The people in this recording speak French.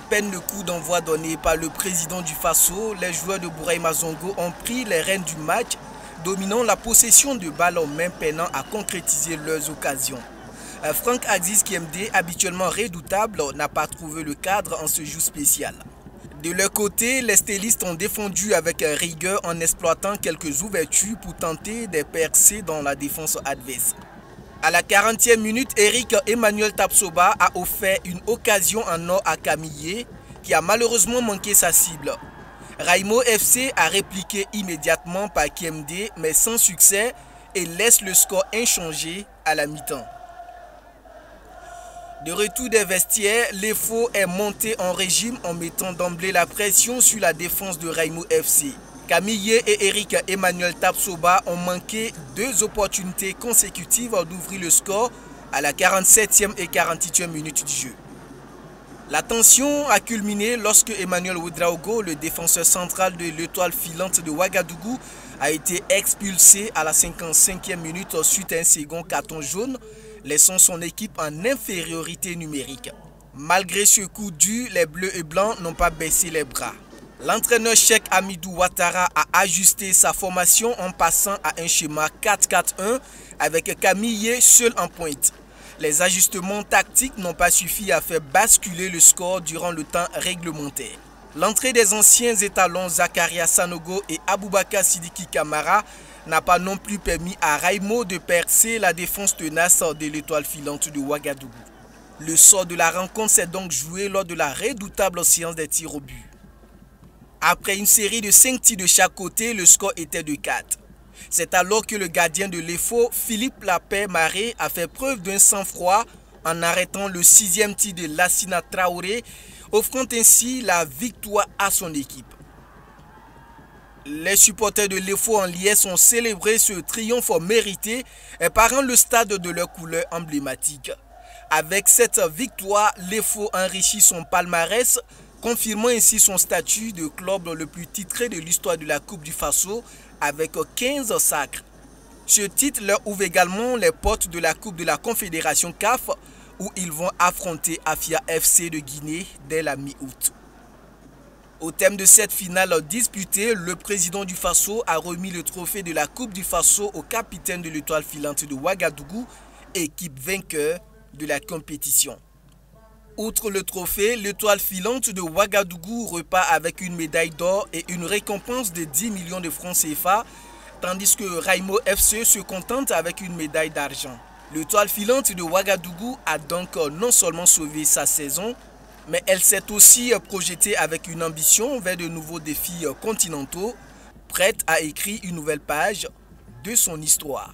peine le coup d'envoi donné par le président du Faso, les joueurs de Bouraïma Zongo ont pris les rênes du match, dominant la possession de balles en main, peinant à concrétiser leurs occasions. Franck Aziz Kiemde, habituellement redoutable, n'a pas trouvé le cadre en ce jour spécial. De leur côté, les stylistes ont défendu avec rigueur en exploitant quelques ouvertures pour tenter des percées dans la défense adverse. À la 40e minute, Eric Emmanuel Tapsoba a offert une occasion en or à Camille, qui a malheureusement manqué sa cible. Raimo FC a répliqué immédiatement par Kiemde, mais sans succès, et laisse le score inchangé à la mi-temps. De retour des vestiaires, l'EFO est monté en régime en mettant d'emblée la pression sur la défense de Raimo FC. Camille et Eric Emmanuel Tapsoba ont manqué 2 opportunités consécutives d'ouvrir le score à la 47e et 48e minute du jeu. La tension a culminé lorsque Emmanuel Ouedraogo, le défenseur central de l'étoile filante de Ouagadougou, a été expulsé à la 55e minute suite à un second carton jaune, laissant son équipe en infériorité numérique. Malgré ce coup dur, les Bleus et Blancs n'ont pas baissé les bras. L'entraîneur Cheikh Hamidou Ouattara a ajusté sa formation en passant à un schéma 4-4-1 avec Camille seul en pointe. Les ajustements tactiques n'ont pas suffi à faire basculer le score durant le temps réglementaire. L'entrée des anciens étalons Zakaria Sanogo et Aboubakar Sidiki Kamara n'a pas non plus permis à Raimo de percer la défense tenace de l'étoile filante de Ouagadougou. Le sort de la rencontre s'est donc joué lors de la redoutable séance des tirs au but. Après une série de 5 tirs de chaque côté, le score était de 4. C'est alors que le gardien de l'EFO, Philippe Lapé Maré, a fait preuve d'un sang-froid en arrêtant le 6e tir de Lassina Traoré, offrant ainsi la victoire à son équipe. Les supporters de l'EFO en liesse ont célébré ce triomphe mérité et parant le stade de leur couleur emblématique. Avec cette victoire, l'EFO enrichit son palmarès, confirmant ainsi son statut de club le plus titré de l'histoire de la Coupe du Faso avec 15 sacres. Ce titre leur ouvre également les portes de la Coupe de la Confédération CAF où ils vont affronter Afia FC de Guinée dès la mi-août. Au thème de cette finale disputée, le président du Faso a remis le trophée de la Coupe du Faso au capitaine de l'étoile filante de Ouagadougou, équipe vainqueur de la compétition. Outre le trophée, l'étoile filante de Ouagadougou repart avec une médaille d'or et une récompense de 10 millions de francs CFA, tandis que Raimo FC se contente avec une médaille d'argent. L'étoile filante de Ouagadougou a donc non seulement sauvé sa saison, mais elle s'est aussi projetée avec une ambition vers de nouveaux défis continentaux, prête à écrire une nouvelle page de son histoire.